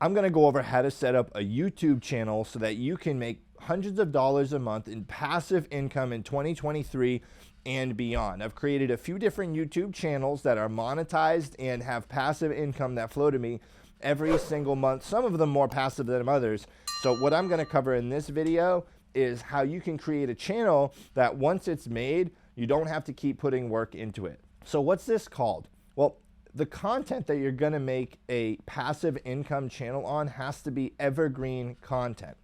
I'm going to go over how to set up a YouTube channel so that you can make hundreds of dollars a month in passive income in 2023 and beyond. I've created a few different YouTube channels that are monetized and have passive income that flow to me every single month, some of them more passive than others. So what I'm going to cover in this video is how you can create a channel that once it's made, you don't have to keep putting work into it. So what's this called? Well, the content that you're going to make a passive income channel on has to be evergreen content.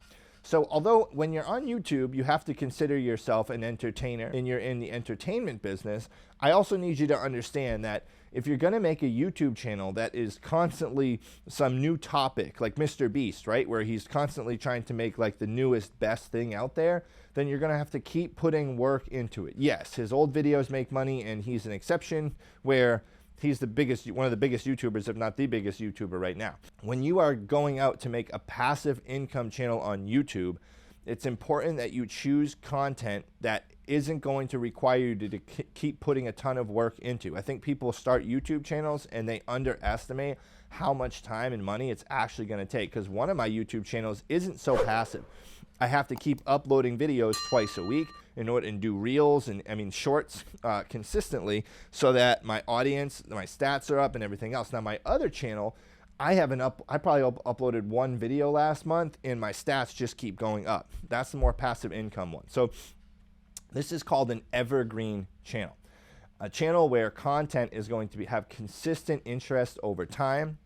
So although when you're on YouTube, you have to consider yourself an entertainer and you're in the entertainment business, I also need you to understand that if you're going to make a YouTube channel that is constantly some new topic, like Mr. Beast, right, where he's constantly trying to make like the newest, best thing out there, then you're going to have to keep putting work into it. Yes, his old videos make money and he's an exception where he's the biggest, one of the biggest YouTubers, if not the biggest YouTuber right now. When you are going out to make a passive income channel on YouTube, it's important that you choose content that isn't going to require you to keep putting a ton of work into. I think people start YouTube channels and they underestimate how much time and money it's actually going to take, because one of my YouTube channels isn't so passive. I have to keep uploading videos twice a week in order and do reels and shorts consistently so that my audience, my stats are up and everything else. Now my other channel, I probably uploaded one video last month and my stats just keep going up. That's the more passive income one. So this is called an evergreen channel, a channel where content is going to have consistent interest over time.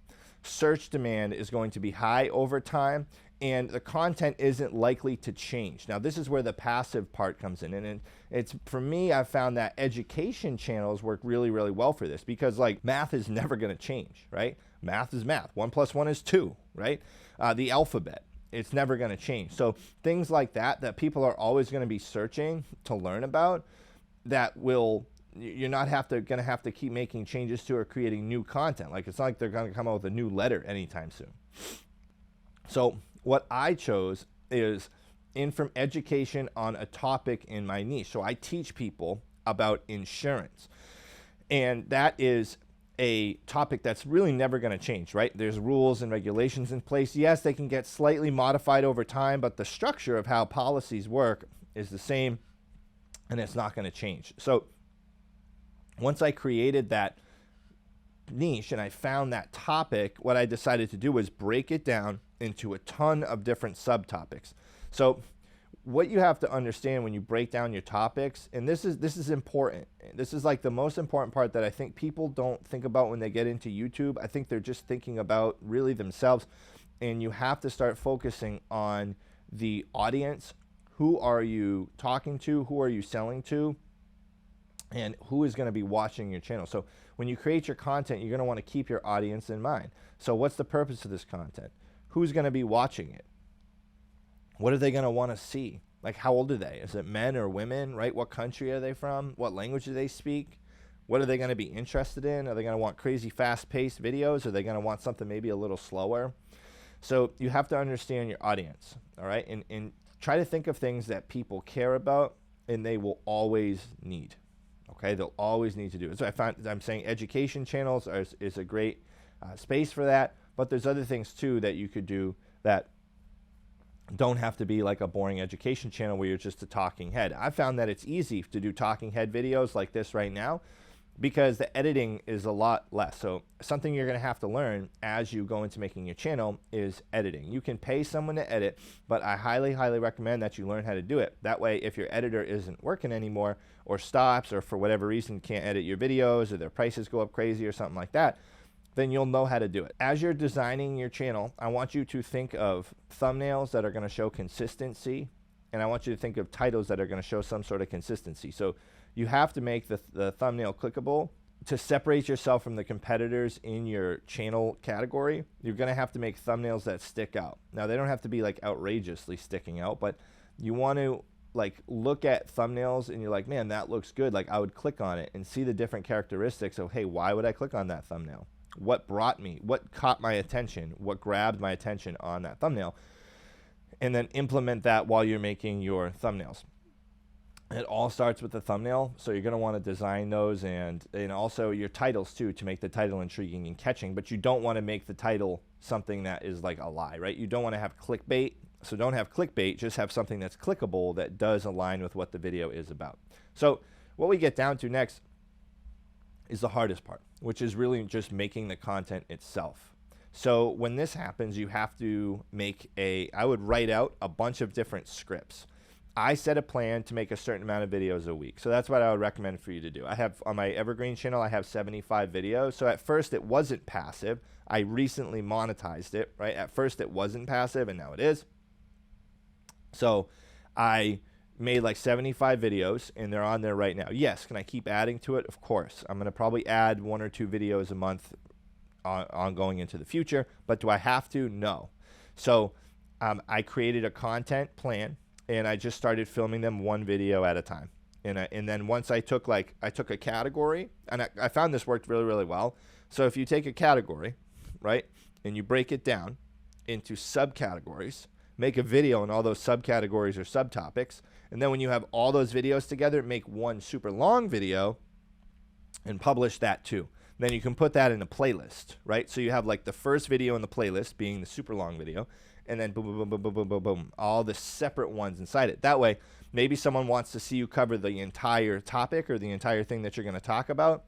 Search demand is going to be high over time, and the content isn't likely to change. Now, this is where the passive part comes in. And it's, for me, I've found that education channels work really, really well for this, because like math is never going to change, right? Math is math. 1 + 1 is 2, right? The alphabet, it's never going to change. So things like that people are always going to be searching to learn about, that will, you're not going to have to keep making changes to or creating new content. Like, it's not like they're going to come out with a new letter anytime soon. So what I chose is education on a topic in my niche. So I teach people about insurance, and that is a topic that's really never going to change, right? There's rules and regulations in place. Yes, they can get slightly modified over time, but the structure of how policies work is the same, and it's not going to change. So once I created that niche and I found that topic, what I decided to do was break it down into a ton of different subtopics. So what you have to understand when you break down your topics, and this is important. This is like the most important part that I think people don't think about when they get into YouTube. I think they're just thinking about really themselves, and you have to start focusing on the audience. Who are you talking to? Who are you selling to? And who is going to be watching your channel? So when you create your content, you're going to want to keep your audience in mind. So what's the purpose of this content? Who's going to be watching it? What are they going to want to see? Like, how old are they? Is it men or women, right? What country are they from? What language do they speak? What are they going to be interested in? Are they going to want crazy fast-paced videos? Are they going to want something maybe a little slower? So you have to understand your audience, all right? And try to think of things that people care about and they will always need. Okay, they'll always need to do it. So I'm saying education channels is a great space for that, but there's other things too that you could do that don't have to be like a boring education channel where you're just a talking head. I found that it's easy to do talking head videos like this right now because the editing is a lot less. So something you're going to have to learn as you go into making your channel is editing. You can pay someone to edit, but I highly, highly recommend that you learn how to do it. That way, if your editor isn't working anymore or stops or for whatever reason can't edit your videos or their prices go up crazy or something like that, then you'll know how to do it. As you're designing your channel, I want you to think of thumbnails that are going to show consistency, and I want you to think of titles that are going to show some sort of consistency. So you have to make the thumbnail clickable to separate yourself from the competitors in your channel category. You're going to have to make thumbnails that stick out. Now, they don't have to be like outrageously sticking out, but you want to like look at thumbnails and you're like, man, that looks good. Like, I would click on it and see the different characteristics of, hey, why would I click on that thumbnail? What caught my attention? What grabbed my attention on that thumbnail? And then implement that while you're making your thumbnails. It all starts with the thumbnail, so you're going to want to design those, and also your titles too, to make the title intriguing and catching. But you don't want to make the title something that is like a lie, right? You don't want to have clickbait, so don't have clickbait. Just have something that's clickable that does align with what the video is about. So what we get down to next is the hardest part, which is really just making the content itself. So when this happens, you have to make I would write out a bunch of different scripts. I set a plan to make a certain amount of videos a week. So that's what I would recommend for you to do. I have on my Evergreen channel, I have 75 videos. So at first it wasn't passive. I recently monetized it, right? At first it wasn't passive, and now it is. So I made like 75 videos, and they're on there right now. Yes, can I keep adding to it? Of course. I'm going to probably add 1 or 2 videos a month ongoing into the future, but do I have to? No. So I created a content plan, and I just started filming them 1 video at a time. And then once I took a category, and I found this worked really, really well. So if you take a category, right, and you break it down into subcategories, make a video on all those subcategories or subtopics, and then when you have all those videos together, make one super long video and publish that too. Then you can put that in a playlist, right? So you have like the first video in the playlist being the super long video, and then boom, boom, boom, boom, boom, boom, boom, boom, all the separate ones inside it. That way, maybe someone wants to see you cover the entire topic or the entire thing that you're going to talk about,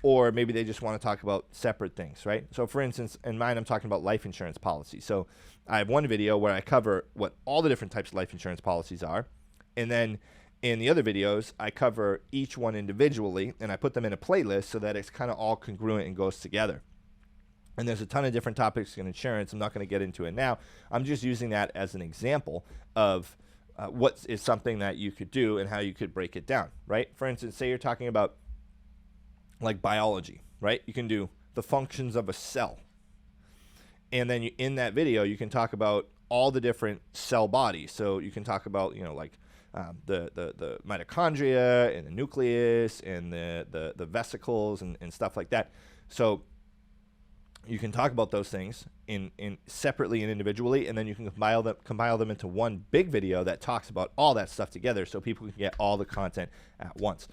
or maybe they just want to talk about separate things, right? So for instance, in mine, I'm talking about life insurance policy. So I have one video where I cover what all the different types of life insurance policies are, and then in the other videos, I cover each one individually, and I put them in a playlist so that it's kind of all congruent and goes together. And there's a ton of different topics in insurance. I'm not going to get into it now. I'm just using that as an example of what is something that you could do and how you could break it down, right? For instance, say you're talking about like biology, right? You can do the functions of a cell. And then in that video, you can talk about all the different cell bodies. So you can talk about, like the mitochondria and the nucleus and the vesicles and stuff like that. So you can talk about those things in separately and individually, and then you can compile them into one big video that talks about all that stuff together, so people can get all the content at once.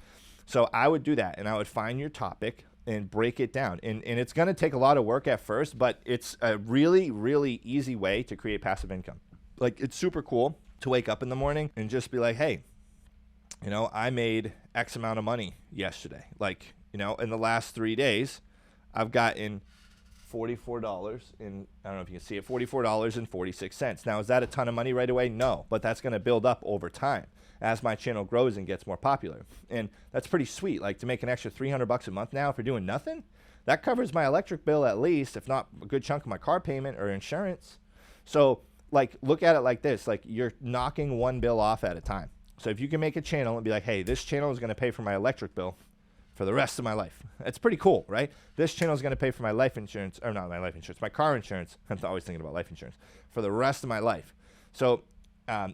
So I would do that, and I would find your topic and break it down. And it's going to take a lot of work at first, but it's a really, really easy way to create passive income. Like, it's super cool to wake up in the morning and just be like, hey, I made X amount of money yesterday. Like, in the last 3 days, I've gotten $44 in, I don't know if you can see it, $44.46. Now, is that a ton of money right away? No, but that's going to build up over time as my channel grows and gets more popular. And that's pretty sweet. Like, to make an extra $300 a month now for doing nothing, that covers my electric bill at least, if not a good chunk of my car payment or insurance. So, like, look at it like this. Like, you're knocking one bill off at a time. So if you can make a channel and be like, hey, this channel is going to pay for my electric bill for the rest of my life. That's pretty cool, right? This channel is going to pay for my life insurance, or not my life insurance, my car insurance. I'm always thinking about life insurance for the rest of my life. So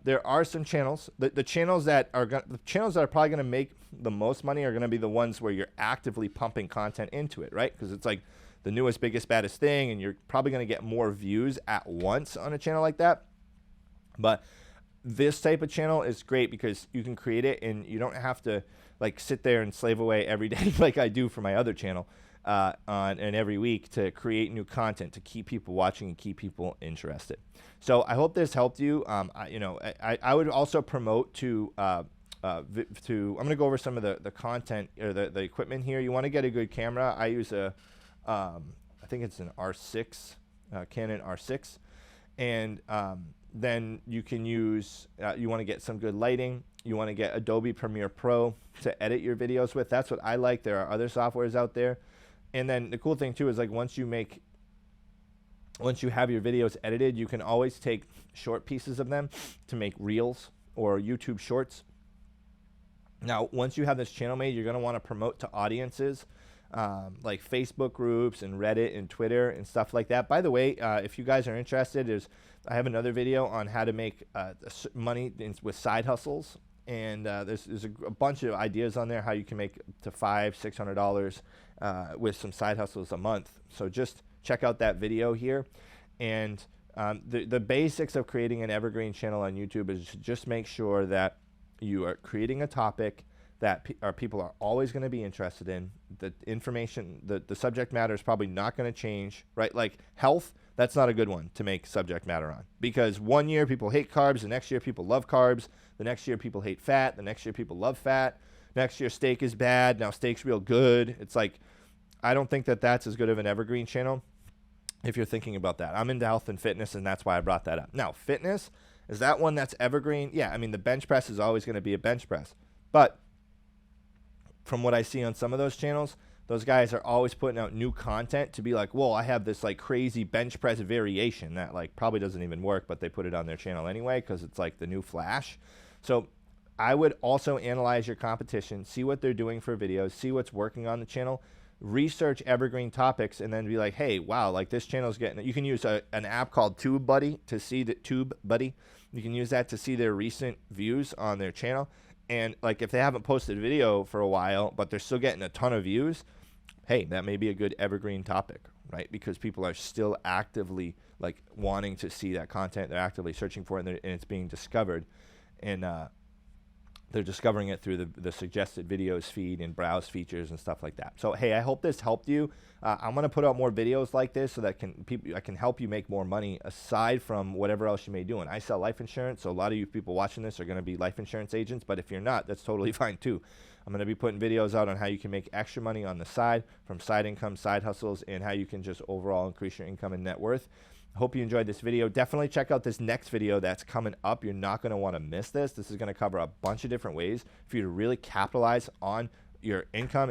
there are some channels. The channels that are probably going to make the most money are going to be the ones where you're actively pumping content into it, right? Because it's like the newest, biggest, baddest thing, and you're probably going to get more views at once on a channel like that. But this type of channel is great because you can create it and you don't have to like sit there and slave away every day like I do for my other channel and every week to create new content to keep people watching and keep people interested. So I hope this helped you. I would also promote I'm going to go over some of the content or the equipment here. You want to get a good camera. I use I think it's an R6, Canon R6, and then you can use, you want to get some good lighting. You want to get Adobe Premiere Pro to edit your videos with. That's what I like. There are other softwares out there. And then the cool thing too is like once you have your videos edited, you can always take short pieces of them to make reels or YouTube shorts. Now, once you have this channel made, you're going to want to promote to audiences like Facebook groups and Reddit and Twitter and stuff like that. By the way, if you guys are interested, I have another video on how to make money with side hustles. And there's a bunch of ideas on there how you can make to $500-600 with some side hustles a month. So just check out that video here. And the basics of creating an evergreen channel on YouTube is just make sure that You are creating a topic that people are always going to be interested in. The information, the subject matter is probably not going to change, right? Like health, that's not a good one to make subject matter on, because one year people hate carbs, the next year people love carbs, the next year people hate fat, the next year people love fat, next year steak is bad, now steak's real good. It's like, I don't think that that's as good of an evergreen channel if you're thinking about that. I'm into health and fitness, and that's why I brought that up. Now, fitness, is that one that's evergreen? Yeah, I mean, the bench press is always going to be a bench press. But from what I see on some of those channels, those guys are always putting out new content to be like, whoa, I have this like crazy bench press variation that like probably doesn't even work, but they put it on their channel anyway because it's like the new flash. So I would also analyze your competition, see what they're doing for videos, see what's working on the channel, research evergreen topics, and then be like, hey, wow, like this channel's getting, you can use an app called TubeBuddy to see the TubeBuddy. You can use that to see their recent views on their channel. And like if they haven't posted a video for a while, but they're still getting a ton of views, hey, that may be a good evergreen topic, right? Because people are still actively like wanting to see that content. They're actively searching for it, and it's being discovered. And they're discovering it through the suggested videos feed and browse features and stuff like that. So, hey, I hope this helped you. I'm going to put out more videos like this so that I can help you make more money aside from whatever else you may do. And I sell life insurance, so a lot of you people watching this are going to be life insurance agents, but if you're not, that's totally fine too. I'm going to be putting videos out on how you can make extra money on the side from side income, side hustles, and how you can just overall increase your income and net worth. Hope you enjoyed this video. Definitely check out this next video that's coming up. You're not going to want to miss this. This is going to cover a bunch of different ways for you to really capitalize on your income